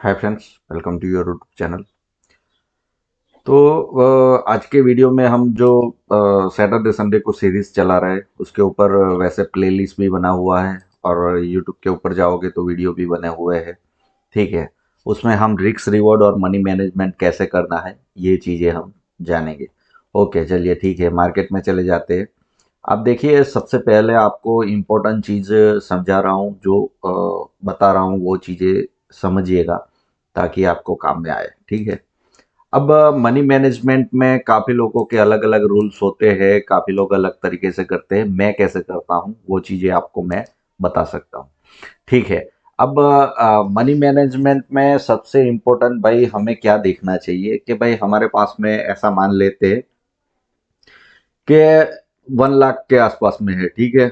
Hi friends, welcome to your YouTube channel. तो आज के वीडियो में हम जो सैटरडे संडे को सीरीज चला रहे हैं उसके ऊपर वैसे प्लेलिस्ट भी बना हुआ है और यूट्यूब के ऊपर जाओगे तो वीडियो भी बने हुए हैं। ठीक है, उसमें हम रिस्क रिवॉर्ड और मनी मैनेजमेंट कैसे करना है ये चीज़ें हम जानेंगे। ओके, चलिए ठीक है, मार्केट में चले जाते हैं। अब देखिए, सबसे पहले आपको इम्पोर्टेंट चीज़ समझा रहा हूँ, जो बता रहा हूँ वो चीज़ें समझिएगा ताकि आपको काम में आए। ठीक है, अब मनी मैनेजमेंट में काफ़ी लोगों के अलग अलग रूल्स होते हैं, काफ़ी लोग अलग तरीके से करते हैं। मैं कैसे करता हूँ वो चीज़ें आपको मैं बता सकता हूँ। ठीक है, अब मनी मैनेजमेंट में सबसे इम्पोर्टेंट भाई हमें क्या देखना चाहिए कि भाई हमारे पास में ऐसा मान लेते हैं कि 1 लाख के आसपास में है। ठीक है,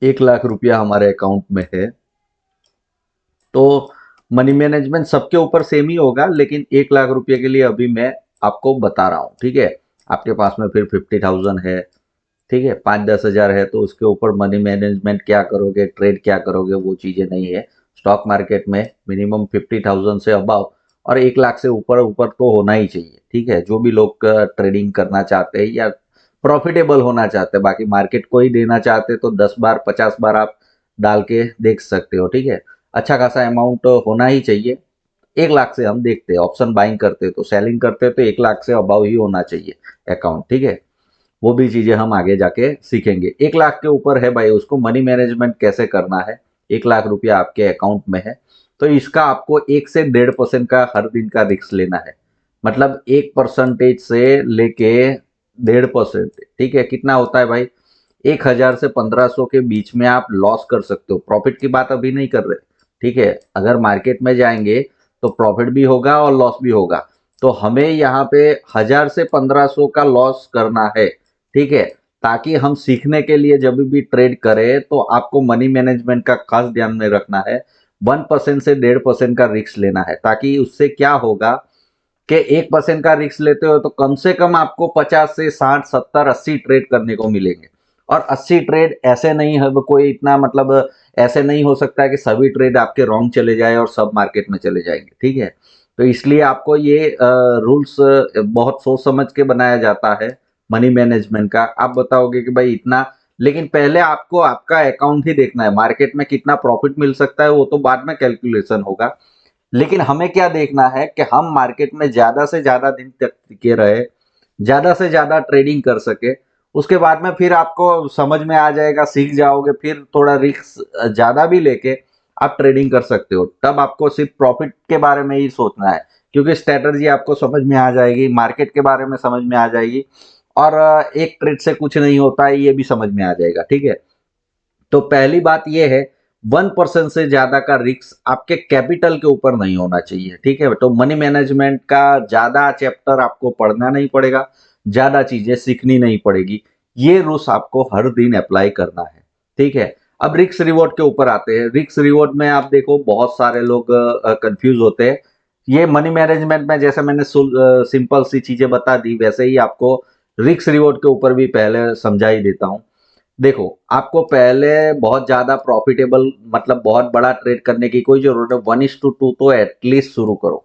1 लाख रुपया हमारे अकाउंट में है। तो मनी मैनेजमेंट सबके ऊपर सेम ही होगा, लेकिन 1 लाख रुपए के लिए अभी मैं आपको बता रहा हूँ। ठीक है, आपके पास में फिर 50,000 है। ठीक है, 5-10 हज़ार है तो उसके ऊपर मनी मैनेजमेंट क्या करोगे, ट्रेड क्या करोगे, वो चीज़ें नहीं है। स्टॉक मार्केट में मिनिमम 50,000 से अबाव और 1 लाख से ऊपर ऊपर तो होना ही चाहिए। ठीक है, जो भी लोग ट्रेडिंग करना चाहते हैं या प्रॉफिटेबल होना चाहते हैं, बाकी मार्केट को ही देना चाहते तो 10 बार 50 बार आप डाल के देख सकते हो। ठीक है, अच्छा खासा अमाउंट होना ही चाहिए। 1 लाख से हम देखते हैं, ऑप्शन बाइंग करते हैं तो सेलिंग करते हैं तो 1 लाख से अबाव ही होना चाहिए अकाउंट। ठीक है, वो भी चीजें हम आगे जाके सीखेंगे। 1 लाख के ऊपर है भाई, उसको मनी मैनेजमेंट कैसे करना है। 1 लाख रुपया आपके अकाउंट में है तो इसका आपको 1 से 1.5% का हर दिन का रिस्क लेना है। मतलब 1% से लेके 1.5%। ठीक है, कितना होता है भाई, 1,000 से 1,500 के बीच में आप लॉस कर सकते हो। प्रॉफिट की बात अभी नहीं कर रहे। ठीक है, अगर मार्केट में जाएंगे तो प्रॉफिट भी होगा और लॉस भी होगा। तो हमें यहाँ पे 1,000 से 1,500 का लॉस करना है। ठीक है, ताकि हम सीखने के लिए जब भी ट्रेड करें तो आपको मनी मैनेजमेंट का खास ध्यान में रखना है। 1% से 1.5% का रिस्क लेना है, ताकि उससे क्या होगा कि 1% का रिस्क लेते हो तो कम से कम आपको 50 से 60 70 80 ट्रेड करने को मिलेंगे। और 80 ट्रेड ऐसे नहीं है, कोई इतना मतलब ऐसे नहीं हो सकता है कि सभी ट्रेड आपके रॉन्ग चले जाए और सब मार्केट में चले जाएंगे। ठीक है, तो इसलिए आपको ये रूल्स बहुत सोच समझ के बनाया जाता है मनी मैनेजमेंट का। आप बताओगे कि भाई इतना, लेकिन पहले आपको आपका अकाउंट ही देखना है। मार्केट में कितना प्रॉफिट मिल सकता है वो तो बाद में कैलकुलेशन होगा, लेकिन हमें क्या देखना है कि हम मार्केट में ज्यादा से ज्यादा दिन तक टिके रहे, ज्यादा से ज्यादा ट्रेडिंग कर सके। उसके बाद में फिर आपको समझ में आ जाएगा, सीख जाओगे, फिर थोड़ा रिस्क ज्यादा भी लेके आप ट्रेडिंग कर सकते हो। तब आपको सिर्फ प्रॉफिट के बारे में ही सोचना है, क्योंकि स्ट्रेटजी आपको समझ में आ जाएगी, मार्केट के बारे में समझ में आ जाएगी और एक ट्रेड से कुछ नहीं होता है ये भी समझ में आ जाएगा। ठीक है, तो पहली बात यह है, 1% से ज्यादा का रिस्क आपके कैपिटल के ऊपर नहीं होना चाहिए। ठीक है, तो मनी मैनेजमेंट का ज्यादा चैप्टर आपको पढ़ना नहीं पड़ेगा, ज्यादा चीजें सीखनी नहीं पड़ेगी। ये रूल्स आपको हर दिन अप्लाई करना है। ठीक है, अब रिस्क रिवॉर्ड के ऊपर आते हैं। रिस्क रिवॉर्ड में आप देखो बहुत सारे लोग कंफ्यूज होते हैं। ये मनी मैनेजमेंट में जैसे मैंने सिंपल सी चीजें बता दी, वैसे ही आपको रिस्क रिवॉर्ड के ऊपर भी पहले समझा ही देता हूं। देखो, आपको पहले बहुत ज्यादा प्रॉफिटेबल मतलब बहुत बड़ा ट्रेड करने की कोई जरूरत है, 1:2 तो एटलीस्ट शुरू करो।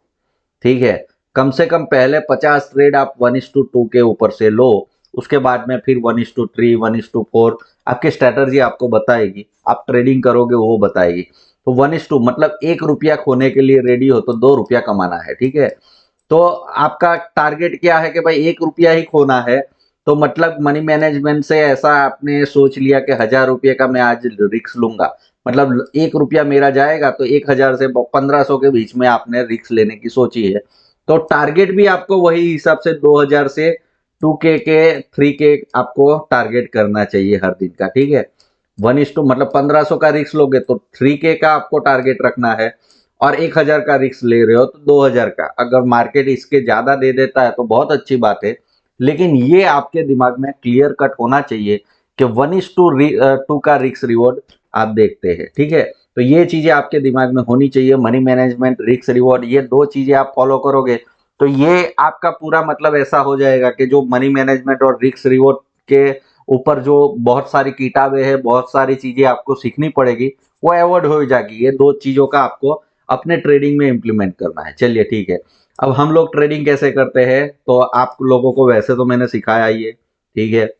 ठीक है, कम से कम पहले 50 ट्रेड आप 1:2 के ऊपर से लो। उसके बाद में फिर 1:3 1:4 आपकी स्ट्रेटजी आपको बताएगी, आप ट्रेडिंग करोगे वो बताएगी। तो 1:2 मतलब 1 रुपया खोने के लिए रेडी हो तो 2 रुपया कमाना है। ठीक है, तो आपका टारगेट क्या है कि भाई 1 रुपया ही खोना है। तो मतलब मनी मैनेजमेंट से ऐसा आपने सोच लिया कि 1,000 रुपये का मैं आज रिस्क लूंगा, मतलब 1 रुपया मेरा जाएगा तो 1,000 से 1,500 के बीच में आपने रिस्क लेने की सोची है। तो टारगेट भी आपको वही हिसाब से 2,000 से 2K के 3K आपको टारगेट करना चाहिए हर दिन का। ठीक है, 1:2 मतलब 1,500 का रिस्क लोगे तो 3K का आपको टारगेट रखना है, और 1,000 का रिस्क ले रहे हो तो 2,000 का। अगर मार्केट इसके ज्यादा दे देता है तो बहुत अच्छी बात है, लेकिन ये आपके दिमाग में क्लियर कट होना चाहिए कि 1:2 का रिस्क रिवॉर्ड आप देखते हैं। ठीक है, तो ये चीजें आपके दिमाग में होनी चाहिए। मनी मैनेजमेंट, रिस्क रिवॉर्ड, ये दो चीजें आप फॉलो करोगे तो ये आपका पूरा मतलब ऐसा हो जाएगा कि जो मनी मैनेजमेंट और रिस्क रिवॉर्ड के ऊपर जो बहुत सारी किताबें हैं, बहुत सारी चीजें आपको सीखनी पड़ेगी, वो अवॉइड हो जाएगी। ये दो चीजों का आपको अपने ट्रेडिंग में इम्प्लीमेंट करना है। चलिए ठीक है। अब हम लोग ट्रेडिंग कैसे करते हैं, तो आप लोगों को वैसे तो मैंने सिखाया ही है, ठीक है।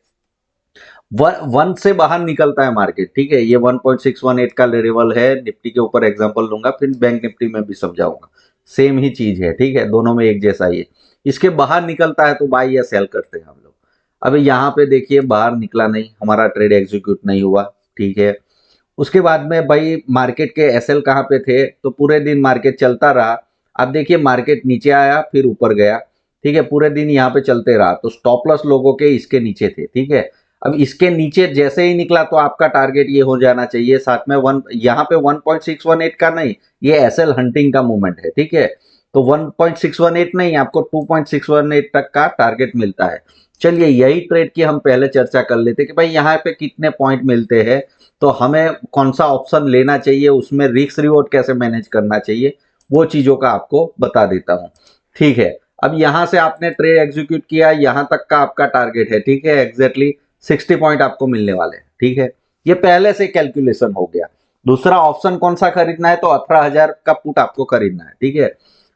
वन से बाहर निकलता है मार्केट, ठीक है। ये 1.618 का लेवल है, निफ्टी के ऊपर एग्जांपल लूंगा, फिर बैंक निफ्टी में भी समझाऊंगा। सेम ही चीज है, ठीक है, दोनों में एक जैसा ही है। इसके बाहर निकलता है तो बाय या सेल करते हैं हम लोग। अब यहाँ पे देखिए बाहर निकला नहीं, हमारा ट्रेड एग्जीक्यूट नहीं हुआ, ठीक है। उसके बाद में भाई मार्केट के एसएल कहाँ पे थे, तो पूरे दिन मार्केट चलता रहा। अब देखिए मार्केट नीचे आया फिर ऊपर गया, ठीक है, पूरे दिन यहाँ पे चलते रहा, तो स्टॉप लॉस लोगों के इसके नीचे थे, ठीक है। अब इसके नीचे जैसे ही निकला तो आपका टारगेट ये हो जाना चाहिए, साथ में वन, यहाँ पे 1.618 का नहीं, ये एसएल हंटिंग का मूवमेंट है, ठीक है। तो 1.618 नहीं, आपको 2.618 तक का टारगेट मिलता है। चलिए यही ट्रेड की हम पहले चर्चा कर लेते कि भाई यहाँ पे कितने पॉइंट मिलते हैं, तो हमें कौन सा ऑप्शन लेना चाहिए, उसमें रिस्क रिवॉर्ड कैसे मैनेज करना चाहिए, वो चीजों का आपको बता देता हूं, ठीक है। अब यहां से आपने ट्रेड एग्जीक्यूट किया, यहां तक का आपका टारगेट है, ठीक है, एग्जैक्टली 60 पॉइंट आपको मिलने वाले हैं, ठीक है। ये पहले से कैलकुलेशन हो गया। दूसरा ऑप्शन कौन सा खरीदना है, तो 18,000 का पुट आपको खरीदना है, ठीक है।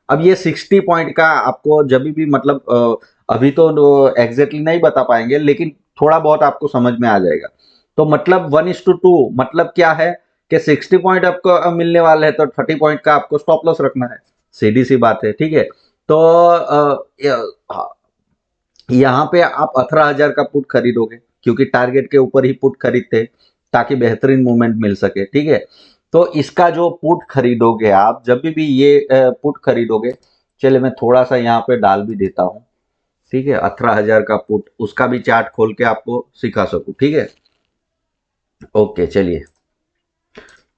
अब ये 60 पॉइंट का आपको जब भी मतलब अभी तो एग्जैक्टली नहीं बता पाएंगे, लेकिन थोड़ा बहुत आपको समझ में आ जाएगा। तो मतलब 1:2, मतलब क्या है कि 60 पॉइंट आपको मिलने वाले हैं, तो 30 पॉइंट का आपको स्टॉप लॉस रखना है, सीधी सी बात है, ठीक है। तो यहाँ पे आप 18,000 का पुट खरीदोगे, क्योंकि टारगेट के ऊपर ही पुट खरीदते ताकि बेहतरीन मूवमेंट मिल सके, ठीक है। तो इसका जो पुट खरीदोगे आप, जब भी ये पुट खरीदोगे, चलिए मैं थोड़ा सा यहाँ पे डाल भी देता हूँ, ठीक है, 18,000 का पुट, उसका भी चार्ट खोल के आपको सिखा सकूं, ठीक है। ओके चलिए,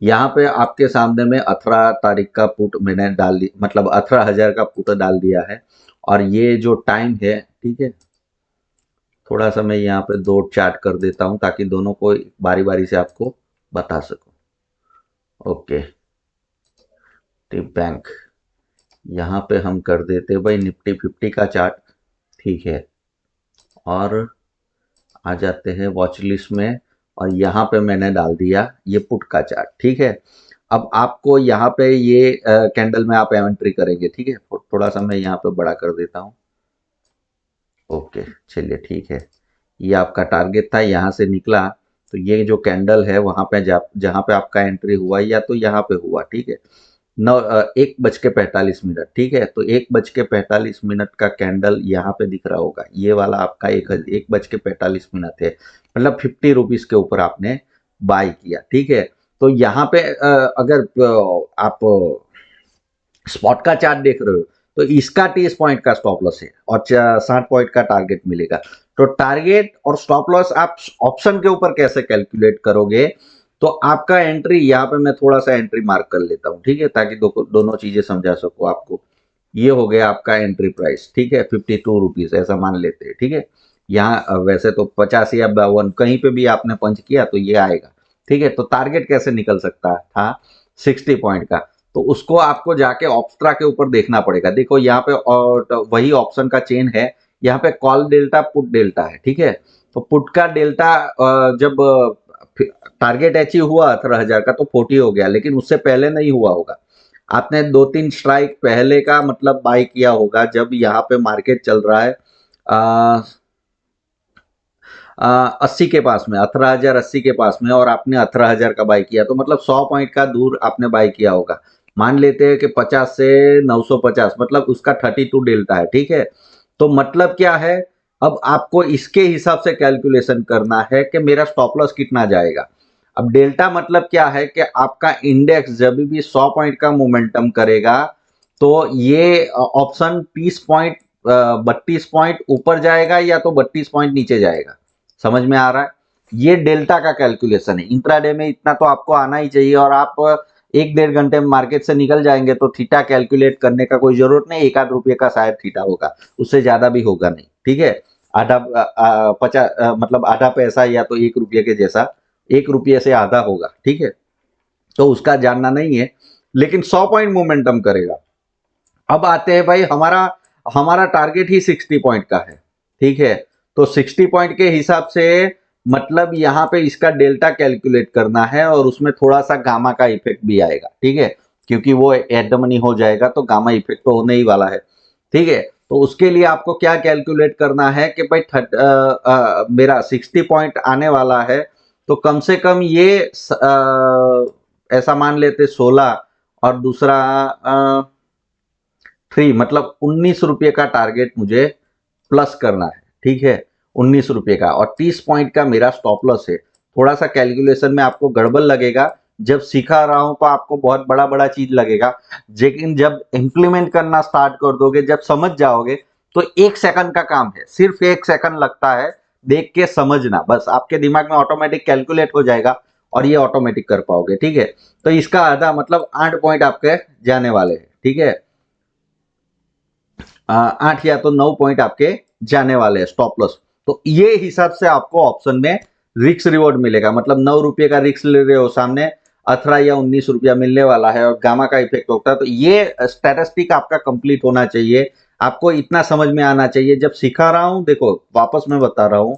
यहाँ पे आपके सामने में 18 तारीख का पुट मैंने डाल दी, मतलब 18,000 का पुट डाल दिया है। और ये जो टाइम है, ठीक है, थोड़ा सा मैं यहाँ पे दो चार्ट कर देता हूँ ताकि दोनों को बारी बारी से आपको बता सकूं। ओके, टिप बैंक, यहाँ पे हम कर देते भाई निफ्टी 50 का चार्ट, ठीक है। और आ जाते हैं वॉच लिस्ट में, और यहाँ पे मैंने डाल दिया ये पुट का चार्ट, ठीक है। अब आपको यहाँ पे ये कैंडल में आप एंट्री करेंगे, ठीक है। थोड़ा सा मैं यहाँ पे बड़ा कर देता हूँ। ओके चलिए ठीक है, ये आपका टारगेट था, यहाँ से निकला, तो ये जो कैंडल है वहां पे जहाँ पे आपका एंट्री हुआ या तो यहाँ पे हुआ, ठीक है। 1:45, ठीक है। तो 1:45 का कैंडल यहाँ पे दिख रहा होगा, ये वाला आपका 1:45 है, मतलब 50 रुपीज के ऊपर आपने बाय किया, ठीक है। तो यहाँ पे अगर आप स्पॉट का चार्ट देख रहे हो, तो इसका 30 पॉइंट का स्टॉप लॉस है और 60 पॉइंट का टारगेट मिलेगा। तो टारगेट और स्टॉप लॉस आप ऑप्शन के ऊपर कैसे कैलकुलेट करोगे, तो आपका एंट्री, यहाँ पे मैं थोड़ा सा एंट्री मार्क कर लेता हूँ, ठीक है, ताकि दोनों चीजें समझा सकूं आपको। ये हो गया आपका एंट्री प्राइस, ठीक है, 52 रुपीज ऐसा मान लेते हैं, ठीक है। यहाँ वैसे तो 50 या 52 कहीं पे भी आपने पंच किया तो ये आएगा, ठीक है। तो टारगेट कैसे निकल सकता था 60 पॉइंट का, तो उसको आपको जाके ऑप्स्ट्रा के ऊपर देखना पड़ेगा। देखो यहाँ पे और वही ऑप्शन का चेन है, यहाँ पे कॉल डेल्टा पुट डेल्टा है, ठीक है। तो पुट का डेल्टा जब टारगेट अचीव हुआ 18,000 का तो 40 हो गया, लेकिन उससे पहले नहीं हुआ होगा। आपने 2-3 स्ट्राइक पहले का मतलब बाय किया होगा, जब यहाँ पे मार्केट चल रहा है 80 के पास में, 18,080 के पास में, और आपने 18,000 का बाय किया, तो मतलब 100 पॉइंट का दूर आपने बाय किया होगा। मान लेते हैं कि 50 से 950, मतलब उसका 32 डेल्टा है, ठीक है। तो मतलब क्या है, अब आपको इसके हिसाब से कैलकुलेशन करना है कि मेरा स्टॉप लॉस कितना जाएगा। अब डेल्टा मतलब क्या है कि आपका इंडेक्स जब भी 100 पॉइंट का मोमेंटम करेगा, तो ये ऑप्शन 30 पॉइंट 32 पॉइंट ऊपर जाएगा या तो 32 पॉइंट नीचे जाएगा। समझ में आ रहा है, ये डेल्टा का कैलकुलेशन है। इंट्राडे में इतना तो आपको आना ही चाहिए, और आप 1-1.5 घंटे में मार्केट से निकल जाएंगे तो थीटा कैलकुलेट करने का कोई जरूरत नहीं, 1-8 रुपये का शायद थीटा होगा, उससे ज्यादा भी होगा नहीं, ठीक है। आधा 50 मतलब आधा पैसा या तो 1 रुपये के जैसा, 1 रुपये से आधा होगा, ठीक है। तो उसका जानना नहीं है, लेकिन 100 पॉइंट मोमेंटम करेगा। अब आते हैं भाई, हमारा हमारा टारगेट ही 60 पॉइंट का है, ठीक है। तो 60 पॉइंट के हिसाब से मतलब यहाँ पे इसका डेल्टा कैलकुलेट करना है, और उसमें थोड़ा सा गामा का इफेक्ट भी आएगा, ठीक है, क्योंकि वो एट द मनी हो जाएगा तो गामा इफेक्ट तो होने ही वाला है। ठीक है, तो उसके लिए आपको क्या कैलकुलेट करना है कि भाई मेरा 60 पॉइंट आने वाला है, तो कम से कम ये ऐसा मान लेते 16 और दूसरा 3 मतलब 19 रुपये का टारगेट मुझे प्लस करना है। ठीक है, 19 रुपये का, और 30 पॉइंट का मेरा स्टॉप लॉस है। थोड़ा सा कैलकुलेशन में आपको गड़बड़ लगेगा, जब सिखा रहा हूं तो आपको बहुत बड़ा बड़ा चीज लगेगा, लेकिन जब इंप्लीमेंट करना स्टार्ट कर दोगे, जब समझ जाओगे, तो 1 सेकंड का काम है, सिर्फ 1 सेकंड लगता है, देख के समझना, बस आपके दिमाग में ऑटोमेटिक कैलकुलेट हो जाएगा और ये ऑटोमेटिक कर पाओगे। ठीक है, तो इसका आधा मतलब 8 पॉइंट आपके जाने वाले हैं। ठीक है, 8 या तो 9 पॉइंट आपके जाने वाले हैं स्टॉप लॉस। तो ये हिसाब से आपको ऑप्शन में रिस्क रिवॉर्ड मिलेगा, मतलब 9 रुपये का रिस्क ले रहे हो, सामने 18 या 19 रुपया मिलने वाला है और गामा का इफेक्ट होता है। तो ये स्टैटिस्टिक आपका कंप्लीट होना चाहिए, आपको इतना समझ में आना चाहिए। जब सिखा रहा हूं, देखो वापस मैं बता रहा हूं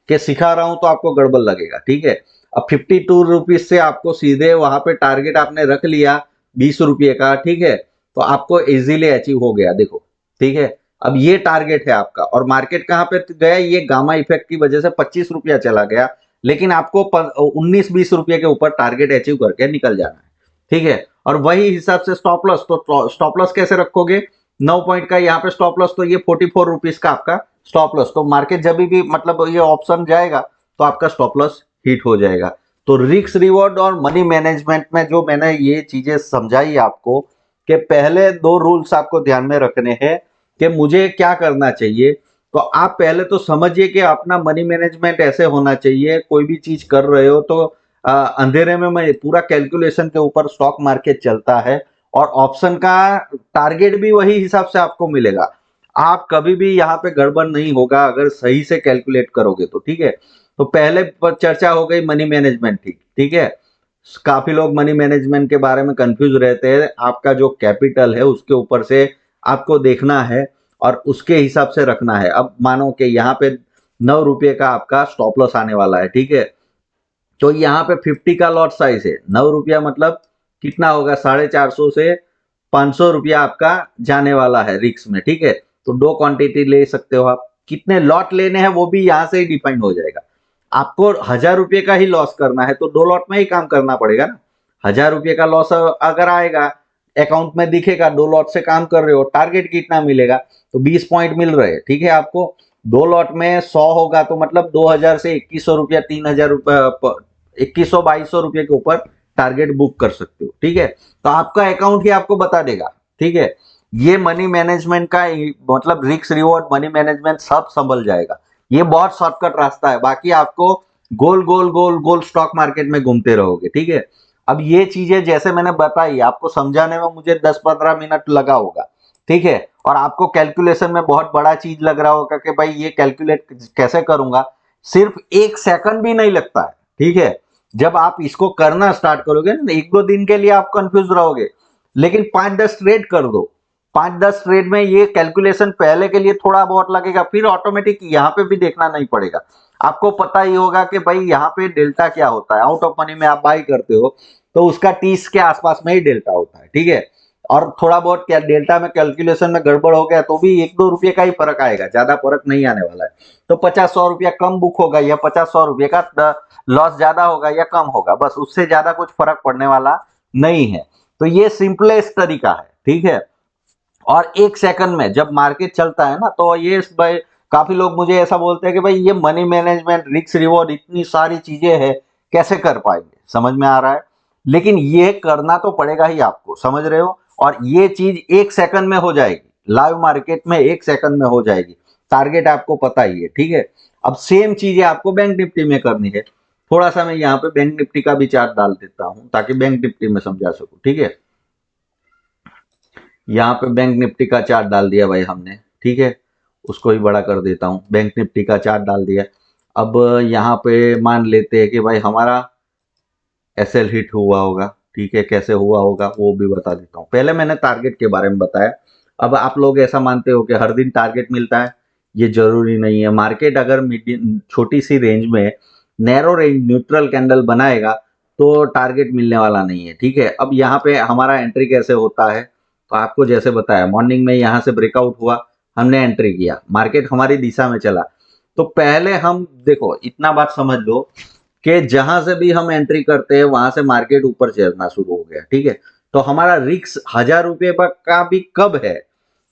कि सिखा रहा हूं तो आपको गड़बड़ लगेगा। ठीक है, अब 52 रुपीज से आपको सीधे वहां पे टारगेट आपने रख लिया 20 रुपये का। ठीक है, तो आपको इजीली अचीव हो गया, देखो। ठीक है, अब ये टारगेट है आपका, और मार्केट कहां पे गया, ये गामा इफेक्ट की वजह से 25 रुपया चला गया, लेकिन आपको 19-20 रुपये के ऊपर टारगेट अचीव करके निकल जाना है। ठीक है, और वही हिसाब से स्टॉप लॉस, तो स्टॉप लॉस कैसे रखोगे, 9 पॉइंट का यहाँ पे स्टॉप लॉस, तो ये 44 रुपीज का आपका स्टॉप लॉस। तो मार्केट जब भी मतलब ये ऑप्शन जाएगा तो आपका स्टॉप लॉस हिट हो जाएगा। तो रिस्क रिवॉर्ड और मनी मैनेजमेंट में जो मैंने ये चीजें समझाई आपको, कि पहले 2 रूल्स आपको ध्यान में रखने हैं कि मुझे क्या करना चाहिए। तो आप पहले तो समझिए कि अपना मनी मैनेजमेंट ऐसे होना चाहिए, कोई भी चीज कर रहे हो तो अंधेरे में मैं पूरा कैलकुलेशन के ऊपर स्टॉक मार्केट चलता है, और ऑप्शन का टारगेट भी वही हिसाब से आपको मिलेगा। आप कभी भी यहाँ पे गड़बड़ नहीं होगा अगर सही से कैलकुलेट करोगे तो। ठीक है, तो पहले चर्चा हो गई मनी मैनेजमेंट की। ठीक है, काफी लोग मनी मैनेजमेंट के बारे में कंफ्यूज रहते हैं। आपका जो कैपिटल है उसके ऊपर से आपको देखना है और उसके हिसाब से रखना है। अब मानो कि यहाँ पे 9 रुपये का आपका स्टॉप लॉस आने वाला है। ठीक है, तो यहाँ पे 50 का लॉट साइज है, 9 रुपया मतलब कितना होगा, 450 से 500 रुपया आपका जाने वाला है रिक्स में। ठीक है, तो 2 क्वांटिटी ले सकते हो आप, कितने लॉट लेने हैं वो भी यहाँ से ही डिफाइन हो जाएगा। आपको 1000 रुपये का ही लॉस करना है तो 2 लॉट में ही काम करना पड़ेगा ना। 1000 रुपये का लॉस अगर आएगा, अकाउंट में दिखेगा, 2 लॉट से काम कर रहे हो, टारगेट कितना मिलेगा, तो 20 पॉइंट मिल रहे हैं। ठीक है, आपको 2 लॉट में 100 होगा तो मतलब 2000 से 2100 रुपया, 3000 रुपया, 2100-2200 रुपये के ऊपर टारगेट बुक कर सकते हो। ठीक है, तो आपका अकाउंट ही आपको बता देगा। ठीक है, ये मनी मैनेजमेंट का मतलब रिस्क रिवॉर्ड मनी मैनेजमेंट सब संभल जाएगा। ये बहुत शॉर्टकट रास्ता है, बाकी आपको गोल गोल गोल गोल स्टॉक मार्केट में घूमते रहोगे। ठीक है, अब ये चीजें जैसे मैंने बताई आपको समझाने में मुझे 10-15 मिनट लगा होगा। ठीक है, और आपको कैलकुलेशन में बहुत बड़ा चीज लग रहा होगा कि भाई ये कैलकुलेट कैसे करूंगा, सिर्फ 1 सेकंड भी नहीं लगता है। ठीक है, जब आप इसको करना स्टार्ट करोगे ना, 1-2 दिन के लिए आप कंफ्यूज रहोगे, लेकिन 5-10 ट्रेड कर दो, 5-10 ट्रेड में ये कैलकुलेशन पहले के लिए थोड़ा बहुत लगेगा, फिर ऑटोमेटिक यहाँ पे भी देखना नहीं पड़ेगा। आपको पता ही होगा कि भाई यहाँ पे डेल्टा क्या होता है, आउट ऑफ मनी में आप बाई करते हो तो उसका 30 के आसपास में ही डेल्टा होता है। ठीक है, और थोड़ा बहुत क्या डेल्टा में कैलकुलेशन में गड़बड़ हो गया तो भी 1-2 रुपये का ही फर्क आएगा, ज्यादा फर्क नहीं आने वाला है। तो 50-100 रुपया कम बुक होगा या 50-100 रुपये का लॉस ज्यादा होगा या कम होगा, बस उससे ज्यादा कुछ फर्क पड़ने वाला नहीं है। तो ये सिंपलेस्ट तरीका है। ठीक है, और 1 सेकंड में जब मार्केट चलता है ना, तो ये भाई काफी लोग मुझे ऐसा बोलते हैं कि भाई ये मनी मैनेजमेंट, रिस्क रिवॉर्ड, इतनी सारी चीजें हैं, कैसे कर पाएंगे, समझ में आ रहा है, लेकिन ये करना तो पड़ेगा ही आपको, समझ रहे हो। और ये चीज 1 सेकंड में हो जाएगी, लाइव मार्केट में 1 सेकंड में हो जाएगी, टारगेट आपको पता ही है। ठीक है, अब सेम चीजें आपको बैंक निफ्टी में करनी है। थोड़ा सा मैं यहाँ पे बैंक निफ्टी का भी चार्ट डाल देता हूं ताकि बैंक निफ्टी में समझा सकूं। ठीक है, यहाँ पे बैंक निफ्टी का चार्ट डाल दिया भाई हमने। ठीक है, उसको ही बड़ा कर देता हूँ, बैंक निफ्टी का चार्ट डाल दिया। अब यहाँ पे मान लेते हैं कि भाई हमारा एसएल हिट हुआ होगा। ठीक है, कैसे हुआ होगा वो भी बता देता हूँ। पहले मैंने टारगेट के बारे में बताया। अब आप लोग ऐसा मानते हो कि हर दिन टारगेट मिलता है, ये जरूरी नहीं है। मार्केट अगर मीडियम छोटी सी रेंज में नैरो रेंज न्यूट्रल कैंडल बनाएगा तो टारगेट मिलने वाला नहीं है। ठीक है, अब यहाँ पे हमारा एंट्री कैसे होता है, तो आपको जैसे बताया मॉर्निंग में यहाँ से ब्रेकआउट हुआ, हमने एंट्री किया, मार्केट हमारी दिशा में चला, तो पहले हम देखो इतना बात समझ लो कि जहां से भी हम एंट्री करते हैं वहां से मार्केट ऊपर चढ़ना शुरू हो गया। ठीक है, तो हमारा रिस्क 1000 रुपये का भी कब है,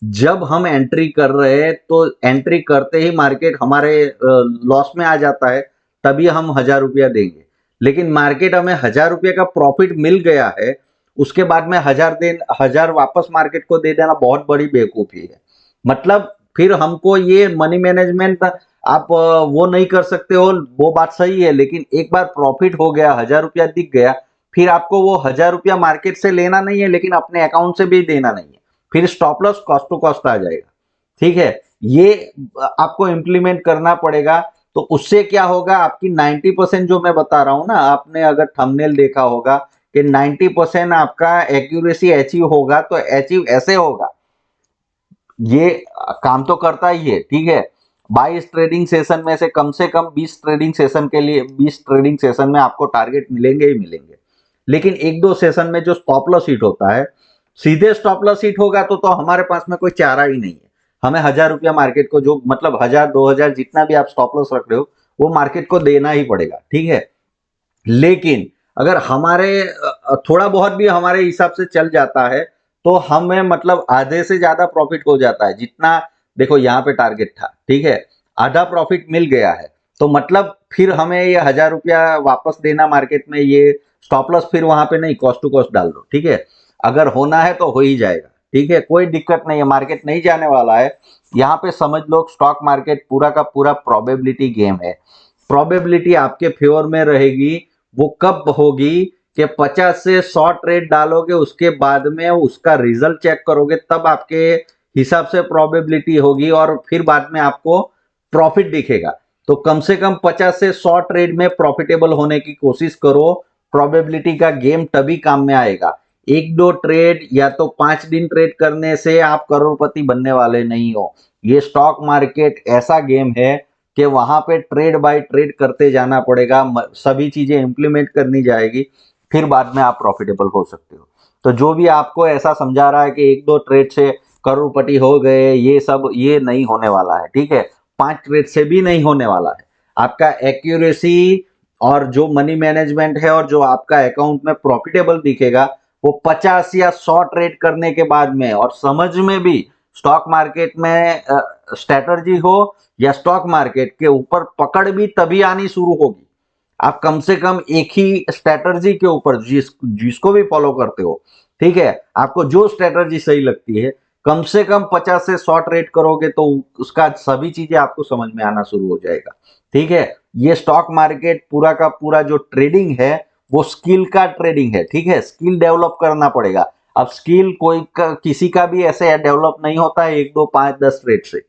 जब हम एंट्री कर रहे हैं, तो एंट्री करते ही मार्केट हमारे लॉस में आ जाता है, तभी हम 1000 रुपया देंगे। लेकिन मार्केट हमें 1000 रुपये का प्रॉफिट मिल गया है, उसके बाद में 1000 वापस मार्केट को दे देना बहुत बड़ी बेवकूफी है। मतलब फिर हमको ये मनी मैनेजमेंट आप वो नहीं कर सकते हो, वो बात सही है, लेकिन एक बार प्रॉफिट हो गया, 1000 रुपया दिख गया, फिर आपको वो 1000 रुपया मार्केट से लेना नहीं है, लेकिन अपने अकाउंट से भी देना नहीं है, फिर stop loss cost to cost आ जाएगा। ठीक है, ये आपको इम्प्लीमेंट करना पड़ेगा। तो उससे क्या होगा, आपकी 90% जो मैं बता रहा हूं ना, आपने अगर थंबनेल देखा होगा कि 90% आपका एक्यूरेसी अचीव होगा, तो अचीव ऐसे होगा, ये काम तो करता ही है। ठीक है, 22 ट्रेडिंग सेशन में से कम 20 ट्रेडिंग सेशन के लिए 20 ट्रेडिंग सेशन में आपको टारगेट मिलेंगे ही मिलेंगे। लेकिन एक दो सेशन में जो स्टॉप लॉस हिट होता है, सीधे स्टॉप लॉस हिट होगा तो हमारे पास में कोई चारा ही नहीं है। हमें 1000 रुपया मार्केट को, जो मतलब 1000 2000 जितना भी आप स्टॉप लॉस रख रहे हो, वो मार्केट को देना ही पड़ेगा। ठीक है, लेकिन अगर हमारे थोड़ा बहुत भी हमारे हिसाब से चल जाता है, तो हमें मतलब आधे से ज्यादा प्रॉफिट हो जाता है। जितना देखो यहाँ पे टारगेट था, ठीक है, आधा प्रॉफिट मिल गया है, तो मतलब फिर हमें ये 1000 रुपया वापस देना मार्केट में, ये स्टॉप लॉस फिर वहां पे नहीं, कॉस्ट टू कॉस्ट डाल दो। ठीक है, अगर होना है तो हो ही जाएगा। ठीक है, कोई दिक्कत नहीं है, मार्केट नहीं जाने वाला है। यहाँ पे समझ लो स्टॉक मार्केट पूरा का पूरा प्रोबेबिलिटी गेम है। प्रोबेबिलिटी आपके फेवर में रहेगी, वो कब होगी कि 50 से 100 ट्रेड डालोगे, उसके बाद में उसका रिजल्ट चेक करोगे, तब आपके हिसाब से प्रोबेबिलिटी होगी, और फिर बाद में आपको प्रॉफिट दिखेगा। तो कम से कम 50 से 100 ट्रेड में प्रॉफिटेबल होने की कोशिश करो, प्रोबेबिलिटी का गेम तभी काम में आएगा। एक दो ट्रेड या तो 5 दिन ट्रेड करने से आप करोड़पति बनने वाले नहीं हो। ये स्टॉक मार्केट ऐसा गेम है कि वहां पे ट्रेड बाय ट्रेड करते जाना पड़ेगा, सभी चीजें इंप्लीमेंट करनी जाएगी, फिर बाद में आप प्रॉफिटेबल हो सकते हो। तो जो भी आपको ऐसा समझा रहा है कि एक दो ट्रेड से करोड़पति हो गए, ये सब ये नहीं होने वाला है। ठीक है, 5 ट्रेड से भी नहीं होने वाला है। आपका एक्यूरेसी और जो मनी मैनेजमेंट है और जो आपका अकाउंट में प्रॉफिटेबल दिखेगा, वो 50 या 100 ट्रेड करने के बाद में, और समझ में भी स्टॉक मार्केट में स्ट्रेटजी हो या स्टॉक मार्केट के ऊपर पकड़ भी तभी आनी शुरू होगी। आप कम से कम एक ही स्ट्रेटजी के ऊपर जिसको भी फॉलो करते हो, ठीक है, आपको जो स्ट्रेटजी सही लगती है, कम से कम 50 से 100 ट्रेड करोगे तो उसका सभी चीजें आपको समझ में आना शुरू हो जाएगा। ठीक है, ये स्टॉक मार्केट पूरा का पूरा जो ट्रेडिंग है, वो स्किल का ट्रेडिंग है। ठीक है, स्किल डेवलप करना पड़ेगा। अब स्किल किसी का भी ऐसे डेवलप नहीं होता है 1 2 5 10 ट्रेड से।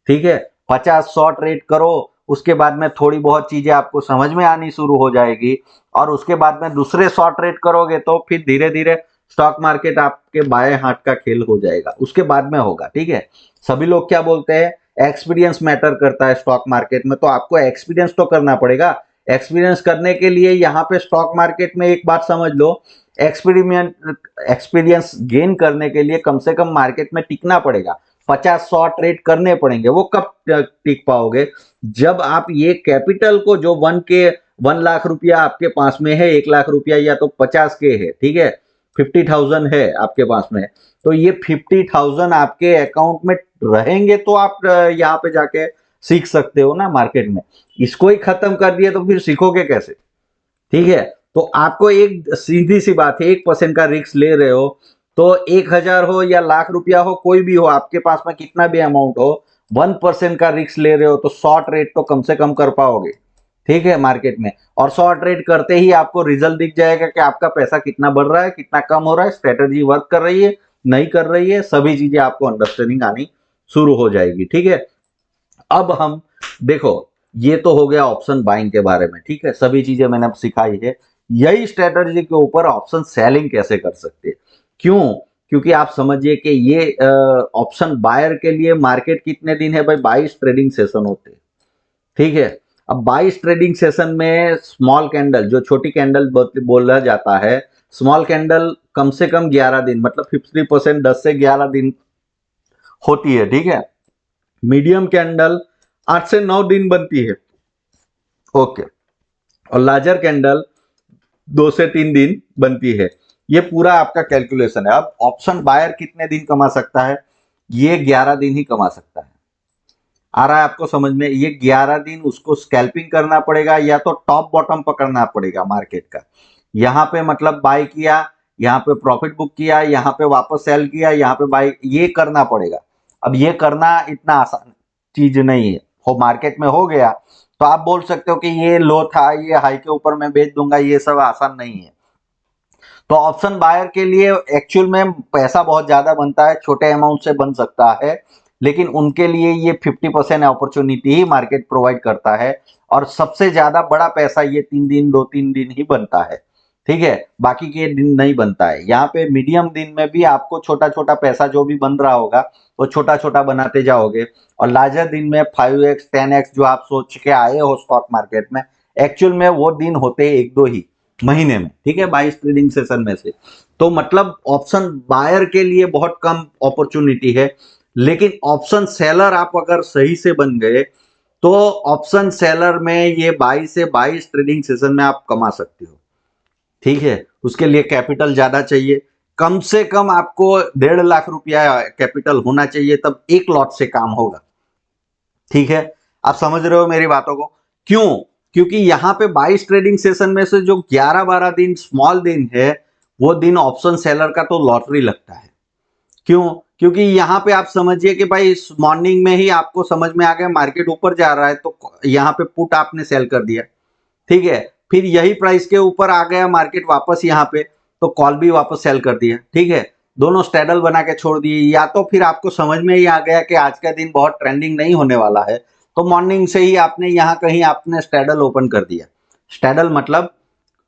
ठीक है, 50 100 ट्रेड करो, उसके बाद में थोड़ी बहुत चीजें आपको समझ में आनी शुरू हो जाएगी, और उसके बाद में दूसरे 100 ट्रेड करोगे तो फिर धीरे धीरे स्टॉक मार्केट आपके बाएं हाथ का खेल हो जाएगा, उसके बाद में होगा। ठीक है, सभी लोग क्या बोलते हैं, एक्सपीरियंस मैटर करता है स्टॉक मार्केट में, तो आपको एक्सपीरियंस तो करना पड़ेगा। एक्सपीरियंस करने के लिए यहाँ पे स्टॉक मार्केट में एक बात समझ लो, एक्सपीरियंस गेन करने के लिए कम से कम मार्केट में टिकना पड़ेगा, 50 100 ट्रेड करने पड़ेंगे। वो कब टिक पाओगे, जब आप ये कैपिटल को, जो 1 लाख रुपया आपके पास में है, 1 लाख रुपया या तो 50 के है, ठीक है, 50,000 है आपके पास में, तो ये 50,000 आपके अकाउंट में रहेंगे तो आप यहाँ पे जाके सीख सकते हो ना मार्केट में। इसको ही खत्म कर दिए तो फिर सीखोगे कैसे। ठीक है, तो आपको एक सीधी सी बात है, 1% का रिस्क ले रहे हो, तो 1000 हो या लाख रुपया हो, कोई भी हो, आपके पास में कितना भी अमाउंट हो, 1% का रिस्क ले रहे हो तो 100 ट्रेड तो कम से कम कर पाओगे। ठीक है, मार्केट में, और 100 ट्रेड करते ही आपको रिजल्ट दिख जाएगा कि आपका पैसा कितना बढ़ रहा है, कितना कम हो रहा है, स्ट्रेटेजी वर्क कर रही है नहीं कर रही है, सभी चीजें आपको अंडरस्टैंडिंग आनी शुरू हो जाएगी। ठीक है, अब हम देखो, ये तो हो गया ऑप्शन बाइंग के बारे में। ठीक है, सभी चीजें मैंने अब सिखाई है। यही स्ट्रेटजी के ऊपर ऑप्शन सेलिंग कैसे कर सकते हैं, क्यों, क्योंकि आप समझिए कि ये ऑप्शन बायर के लिए मार्केट कितने दिन है भाई, 22 ट्रेडिंग सेशन होते हैं। ठीक है, अब 22 ट्रेडिंग सेशन में स्मॉल कैंडल, जो छोटी कैंडल बोला जाता है, स्मॉल कैंडल कम से कम 11 दिन, मतलब 50% 10 से 11 दिन होती है, ठीक है। मीडियम कैंडल 8 से 9 दिन बनती है, ओके। और लार्जर कैंडल 2 से 3 दिन बनती है। ये पूरा आपका कैलकुलेशन है। अब ऑप्शन बायर कितने दिन कमा सकता है? ये 11 दिन ही कमा सकता है। आ रहा है आपको समझ में? ये 11 दिन उसको स्कैल्पिंग करना पड़ेगा, या तो टॉप बॉटम पकड़ना पड़ेगा मार्केट का। यहां पे मतलब बाय किया, यहां पे प्रॉफिट बुक किया, यहां पे वापस सेल किया, यहां पे बाय, ये करना पड़ेगा। अब ये करना इतना आसान चीज नहीं है। हो मार्केट में हो गया तो आप बोल सकते हो कि ये लो था, ये हाई के ऊपर मैं बेच दूंगा, ये सब आसान नहीं है। तो ऑप्शन बायर के लिए एक्चुअल में पैसा बहुत ज्यादा बनता है, छोटे अमाउंट से बन सकता है, लेकिन उनके लिए ये 50% अपॉर्चुनिटी ही मार्केट प्रोवाइड करता है। और सबसे ज्यादा बड़ा पैसा ये 3 दिन, 2-3 दिन ही बनता है, ठीक है। बाकी के दिन नहीं बनता है। यहाँ पे मीडियम दिन में भी आपको छोटा छोटा पैसा जो भी बन रहा होगा वो छोटा छोटा बनाते जाओगे। और लार्जर दिन में 5x 10x जो आप सोच के आए हो स्टॉक मार्केट में, एक्चुअल में वो दिन होते हैं 1-2 ही महीने में, ठीक है, 22 ट्रेडिंग सेशन में से। तो मतलब ऑप्शन बायर के लिए बहुत कम अपॉर्चुनिटी है। लेकिन ऑप्शन सेलर आप अगर सही से बन गए तो ऑप्शन सेलर में ये 22 से 22 ट्रेडिंग सेशन में आप कमा सकते हो, ठीक है। उसके लिए कैपिटल ज्यादा चाहिए, कम से कम आपको 1.5 लाख रुपया कैपिटल होना चाहिए, तब एक लॉट से काम होगा, ठीक है। आप समझ रहे हो मेरी बातों को? क्यों? क्योंकि यहां पे 22 ट्रेडिंग सेशन में से जो 11-12 दिन स्मॉल दिन है, वो दिन ऑप्शन सेलर का तो लॉटरी लगता है। क्यों? क्योंकि यहां पे आप समझिए कि भाई मॉर्निंग में ही आपको समझ में आ गया मार्केट ऊपर जा रहा है, तो यहां पे पुट आपने सेल कर दिया, ठीक है। फिर यही प्राइस के ऊपर आ गया मार्केट वापस यहाँ पे, तो कॉल भी वापस सेल कर दिया, ठीक है। दोनों स्टैडल बना के छोड़ दिए। या तो फिर आपको समझ में ही आ गया कि आज का दिन बहुत ट्रेंडिंग नहीं होने वाला है, तो मॉर्निंग से ही आपने यहाँ कहीं आपने स्टैडल ओपन कर दिया। स्टैडल मतलब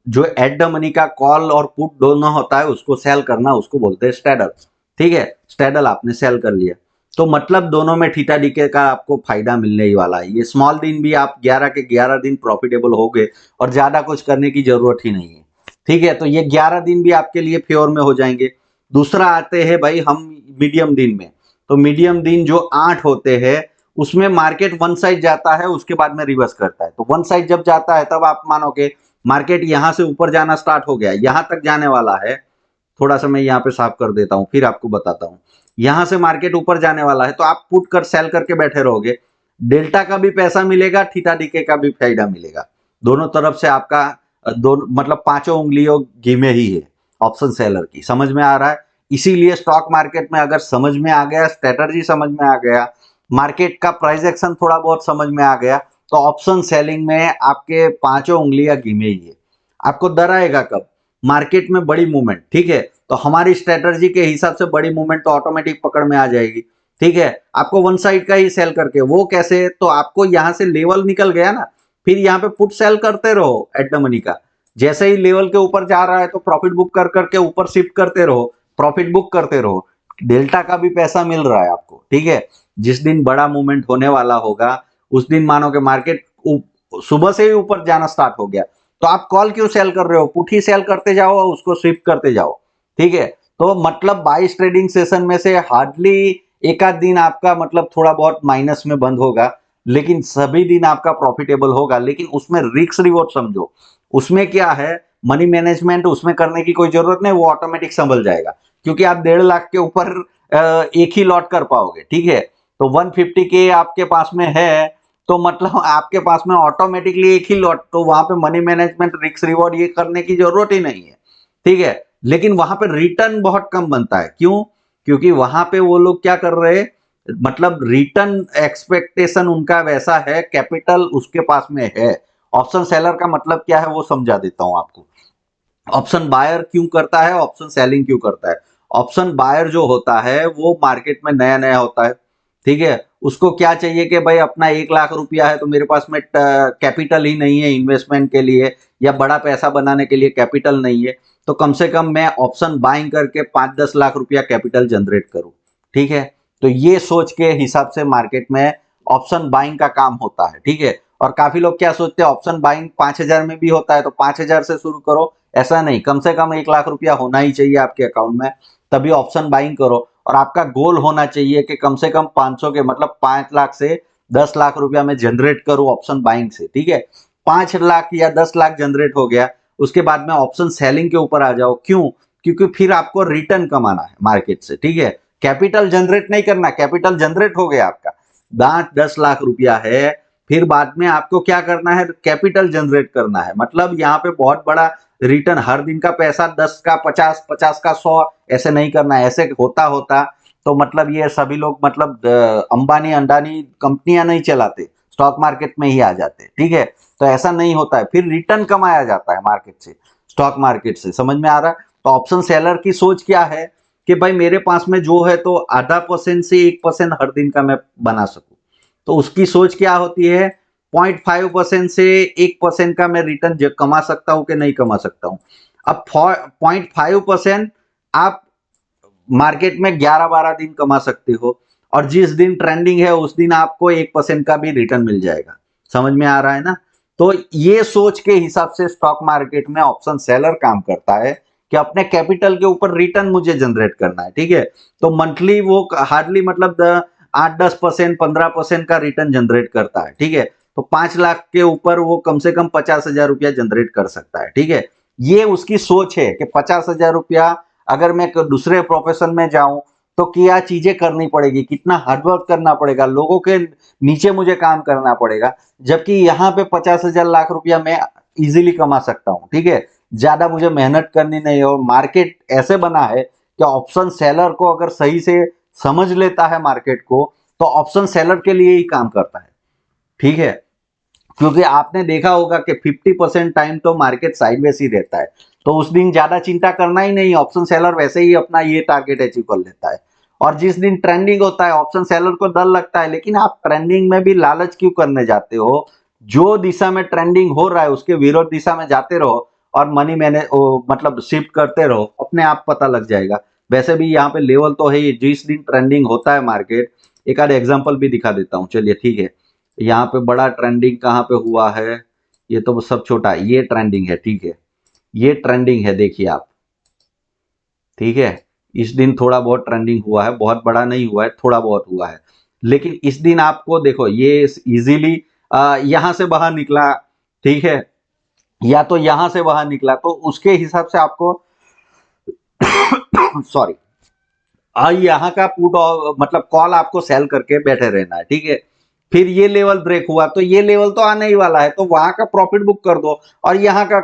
जो एट द मनी का कॉल और पुट दोनों होता है, उसको सेल करना, उसको बोलते हैं स्टैडल, ठीक है। स्टैडल आपने सेल कर लिया, तो मतलब दोनों में थीटा डीके का आपको फायदा मिलने ही वाला है। ये स्मॉल दिन भी आप 11 के 11 दिन प्रॉफिटेबल हो गए और ज्यादा कुछ करने की जरूरत ही नहीं है, ठीक है। तो ये 11 दिन भी आपके लिए फेवर में हो जाएंगे। दूसरा आते हैं भाई हम मीडियम दिन में। तो मीडियम दिन जो 8 होते हैं, उसमें मार्केट वन साइड जाता है, उसके बाद में रिवर्स करता है। तो वन साइड जब जाता है तब आप मानोगे मार्केट यहां से ऊपर जाना स्टार्ट हो गया, यहां तक जाने वाला है। थोड़ा सा मैं यहाँ पे साफ कर देता हूं, फिर आपको बताता हूं। यहां से मार्केट ऊपर जाने वाला है, तो आप पुट कर सेल करके बैठे रहोगे। डेल्टा का भी पैसा मिलेगा, थीटा डीके का भी फायदा मिलेगा। दोनों तरफ से आपका दोनों मतलब पांचों उंगलियों घी में ही है ऑप्शन सेलर की। समझ में आ रहा है? इसीलिए स्टॉक मार्केट में अगर समझ में आ गया, स्ट्रेटजी समझ में आ गया, मार्केट का प्राइस एक्शन थोड़ा बहुत समझ में आ गया, तो ऑप्शन सेलिंग में आपके पांचों उंगलियां घी में ही है। आपको डर आएगा कब? मार्केट में बड़ी मूवमेंट, ठीक है। तो हमारी स्ट्रेटजी के हिसाब से बड़ी मूवमेंट तो ऑटोमेटिक पकड़ में आ जाएगी, ठीक है। आपको वन साइड का ही सेल करके, वो कैसे? तो आपको यहां से लेवल निकल गया ना, फिर यहाँ पे पुट सेल करते रहो एट द मनी का। जैसे ही लेवल के ऊपर जा रहा है तो प्रॉफिट बुक कर करके ऊपर शिफ्ट करते रहो, प्रॉफिट बुक करते रहो। डेल्टा का भी पैसा मिल रहा है आपको, ठीक है। जिस दिन बड़ा मूवमेंट होने वाला होगा उस दिन मानो कि मार्केट सुबह से ही ऊपर जाना स्टार्ट हो गया, तो आप कॉल क्यों सेल कर रहे हो? पुट ही सेल करते जाओ और उसको शिफ्ट करते जाओ, ठीक है। तो मतलब 22 ट्रेडिंग सेशन में से हार्डली एक आध दिन आपका मतलब थोड़ा बहुत माइनस में बंद होगा, लेकिन सभी दिन आपका प्रॉफिटेबल होगा। लेकिन उसमें रिस्क रिवॉर्ड समझो। उसमें क्या है, मनी मैनेजमेंट उसमें करने की कोई जरूरत नहीं, वो ऑटोमेटिक संभल जाएगा। क्योंकि आप 1.5 लाख के ऊपर एक ही लॉट कर पाओगे, ठीक है। तो 150 के आपके पास में है, तो मतलब आपके पास में ऑटोमेटिकली एक ही लॉट, तो वहां पे मनी मैनेजमेंट रिस्क रिवॉर्ड ये करने की जरूरत ही नहीं है, ठीक है। लेकिन वहां पे रिटर्न बहुत कम बनता है। क्यों? क्योंकि वहां पे वो लोग क्या कर रहे हैं, मतलब रिटर्न एक्सपेक्टेशन उनका वैसा है, कैपिटल उसके पास में है। ऑप्शन सेलर का मतलब क्या है वो समझा देता हूं आपको। ऑप्शन बायर क्यों करता है, ऑप्शन सेलिंग क्यों करता है? ऑप्शन बायर जो होता है वो मार्केट में नया नया होता है, ठीक है। उसको क्या चाहिए कि भाई अपना 1 लाख रुपया है तो मेरे पास में कैपिटल ही नहीं है इन्वेस्टमेंट के लिए, या बड़ा पैसा बनाने के लिए कैपिटल नहीं है, तो कम से कम मैं ऑप्शन बाइंग करके 5-10 लाख रुपया कैपिटल जनरेट करूं, ठीक है। तो ये सोच के हिसाब से मार्केट में ऑप्शन बाइंग का काम होता है, ठीक है। और काफी लोग क्या सोचते हैं ऑप्शन बाइंग 5,000 में भी होता है तो 5,000 से शुरू करो, ऐसा नहीं, कम से कम 1 लाख रुपया होना ही चाहिए आपके अकाउंट में, तभी ऑप्शन बाइंग करो। और आपका गोल होना चाहिए कि कम से कम 500 के मतलब 5 लाख से 10 लाख रुपया मैं जनरेट करूं ऑप्शन बाइंग से, ठीक है। 5 लाख या 10 लाख जनरेट हो गया, उसके बाद में ऑप्शन सेलिंग के ऊपर आ जाओ। क्यों? क्योंकि फिर आपको रिटर्न कमाना है मार्केट से, ठीक है। कैपिटल जनरेट नहीं करना, कैपिटल जनरेट हो गया आपका 10 लाख रुपया है, फिर बाद में आपको क्या करना है, कैपिटल जनरेट करना है। मतलब यहाँ पे बहुत बड़ा रिटर्न, हर दिन का पैसा 10 का 50, 50 का 100 ऐसे नहीं करना है। ऐसे होता होता तो मतलब ये सभी लोग मतलब अंबानी अंडानी कंपनियां नहीं चलाते, स्टॉक मार्केट में ही आ जाते, ठीक है। तो ऐसा नहीं होता है, फिर रिटर्न कमाया जाता है मार्केट से, स्टॉक मार्केट से। समझ में आ रहा है? तो ऑप्शन सेलर की सोच क्या है कि भाई मेरे पास में जो है तो आधा % से 1% हर दिन का मैं बना सकूं। तो उसकी सोच क्या होती है, 0.5% से 1% का मैं रिटर्न कमा सकता हूं कि नहीं कमा सकता हूं। अब 0.5% आप मार्केट में 11-12 दिन कमा सकते हो, और जिस दिन ट्रेंडिंग है उस दिन आपको 1% का भी रिटर्न मिल जाएगा। समझ में आ रहा है ना? तो ये सोच के हिसाब से स्टॉक मार्केट में ऑप्शन सेलर काम करता है कि अपने कैपिटल के ऊपर रिटर्न मुझे जनरेट करना है, ठीक है। तो मंथली वो हार्डली मतलब 8-10%, 15% का रिटर्न जनरेट करता है, ठीक है। तो 5 लाख के ऊपर वो कम से कम 50,000 रुपया जनरेट कर सकता है, ठीक है। ये उसकी सोच है कि 50,000 रुपया अगर मैं दूसरे प्रोफेशन में जाऊं तो क्या चीजें करनी पड़ेगी, कितना हार्डवर्क करना पड़ेगा, लोगों के नीचे मुझे काम करना पड़ेगा, जबकि यहाँ पे 50,000 लाख रुपया मैं इजीली कमा सकता हूँ, ठीक है। ज्यादा मुझे मेहनत करनी नहीं है। और मार्केट ऐसे बना है कि ऑप्शन सेलर को अगर सही से समझ लेता है मार्केट को, तो ऑप्शन सेलर के लिए ही काम करता है, ठीक है। क्योंकि आपने देखा होगा कि 50% टाइम तो मार्केट साइडवेज ही रहता है, तो उस दिन ज्यादा चिंता करना ही नहीं, ऑप्शन सेलर वैसे ही अपना ये टारगेट अचीव कर लेता है। और जिस दिन ट्रेंडिंग होता है ऑप्शन सेलर को डर लगता है, लेकिन आप ट्रेंडिंग में भी लालच क्यों करने जाते हो? जो दिशा में ट्रेंडिंग हो रहा है उसके विरोध दिशा में जाते रहो और मनी मैंने मतलब शिफ्ट करते रहो, अपने आप पता लग जाएगा। वैसे भी यहाँ पे लेवल तो है ही, जिस दिन ट्रेंडिंग होता है मार्केट, एक आध एग्जांपल भी दिखा देता हूँ, चलिए ठीक है। यहाँ पे बड़ा ट्रेंडिंग कहाँ पे हुआ है, ये तो सब छोटा है, ये ट्रेंडिंग है, ठीक है। ये ट्रेंडिंग है, देखिए आप, ठीक है। इस दिन थोड़ा बहुत ट्रेंडिंग हुआ है, बहुत बड़ा नहीं हुआ है, थोड़ा बहुत हुआ है। लेकिन इस दिन आपको देखो ये इजीली यहां से बाहर निकला, ठीक है, या तो यहां से बाहर निकला, तो उसके हिसाब से आपको सॉरी, यहाँ का पुट मतलब कॉल आपको सेल करके बैठे रहना है, ठीक है। फिर ये लेवल ब्रेक हुआ तो ये लेवल तो आने ही वाला है, तो वहां का प्रॉफिट बुक कर दो, और यहाँ का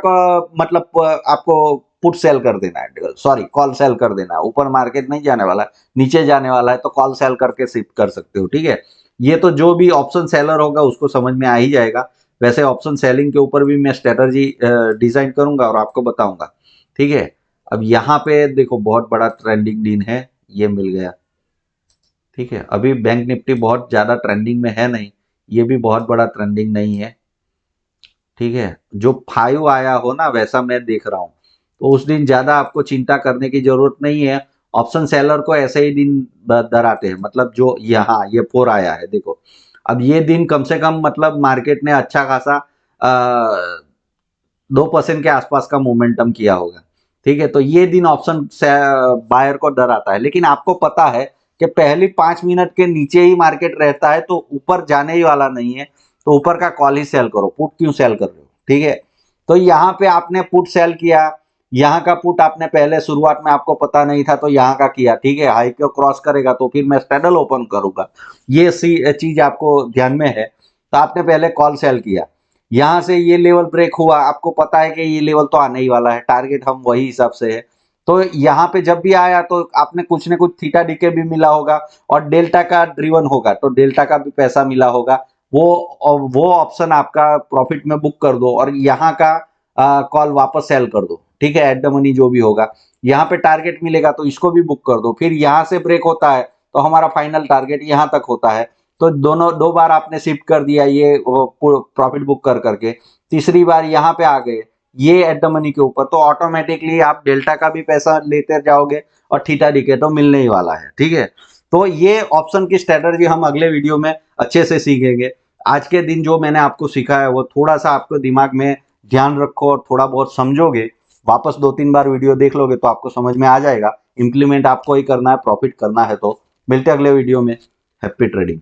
मतलब आपको पुट सेल कर देना है, सॉरी कॉल सेल कर देना है। ऊपर मार्केट नहीं जाने वाला, नीचे जाने वाला है, तो कॉल सेल करके शिफ्ट कर सकते हो, ठीक है। ये तो जो भी ऑप्शन सेलर होगा उसको समझ में आ ही जाएगा। वैसे ऑप्शन सेलिंग के ऊपर भी मैं स्ट्रेटजी डिजाइन करूंगा और आपको बताऊंगा, ठीक है। अब यहाँ पे देखो बहुत बड़ा ट्रेंडिंग दिन है, ये मिल गया, ठीक है। अभी बैंक निफ्टी बहुत ज्यादा ट्रेंडिंग में है नहीं, ये भी बहुत बड़ा ट्रेंडिंग नहीं है, ठीक है। जो 5 आया हो ना वैसा मैं देख रहा हूं, तो उस दिन ज्यादा आपको चिंता करने की जरूरत नहीं है। ऑप्शन सेलर को ऐसे ही दिन डराते हैं, मतलब जो यहाँ ये 4 आया है देखो। अब ये दिन कम से कम मतलब मार्केट ने अच्छा खासा 2% के आसपास का मोमेंटम किया होगा, ठीक है। तो ये दिन ऑप्शन से बायर को डर आता है, लेकिन आपको पता है कि पहली 5 मिनट के नीचे ही मार्केट रहता है, तो ऊपर जाने ही वाला नहीं है, तो ऊपर का कॉल ही सेल करो, पुट क्यों सेल कर रहे हो, ठीक है। तो यहाँ पे आपने पुट सेल किया, यहाँ का पुट आपने पहले शुरुआत में आपको पता नहीं था तो यहाँ का किया, ठीक है। हाई को क्रॉस करेगा तो फिर मैं स्टैडल ओपन करूंगा, ये चीज आपको ध्यान में है। तो आपने पहले कॉल सेल किया, यहां से ये लेवल ब्रेक हुआ, आपको पता है कि ये लेवल तो आने ही वाला है, टारगेट हम वही हिसाब से है। तो यहाँ पे जब भी आया तो आपने कुछ न कुछ थीटा डीके भी मिला होगा, और डेल्टा का ड्रिवन होगा तो डेल्टा का भी पैसा मिला होगा, वो ऑप्शन आपका प्रॉफिट में बुक कर दो, और यहाँ का कॉल वापस सेल कर दो, ठीक है। एट द मनी जो भी होगा, यहाँ पे टारगेट मिलेगा तो इसको भी बुक कर दो। फिर यहाँ से ब्रेक होता है तो हमारा फाइनल टारगेट यहाँ तक होता है, तो दोनों 2 बार आपने शिफ्ट कर दिया ये प्रॉफिट बुक कर करके, तीसरी बार यहाँ पे आ गए ये एट द मनी के ऊपर, तो ऑटोमेटिकली आप डेल्टा का भी पैसा लेते जाओगे और थीटा डीके तो मिलने ही वाला है, ठीक है। तो ये ऑप्शन की स्ट्रेटजी हम अगले वीडियो में अच्छे से सीखेंगे। आज के दिन जो मैंने आपको सिखाया है वो थोड़ा सा आपको दिमाग में ध्यान रखो और थोड़ा बहुत समझोगे, वापस 2-3 बार वीडियो देख लोगे तो आपको समझ में आ जाएगा। इम्प्लीमेंट आपको ही करना है, प्रॉफिट करना है। तो मिलते हैं अगले वीडियो में। Happy trading.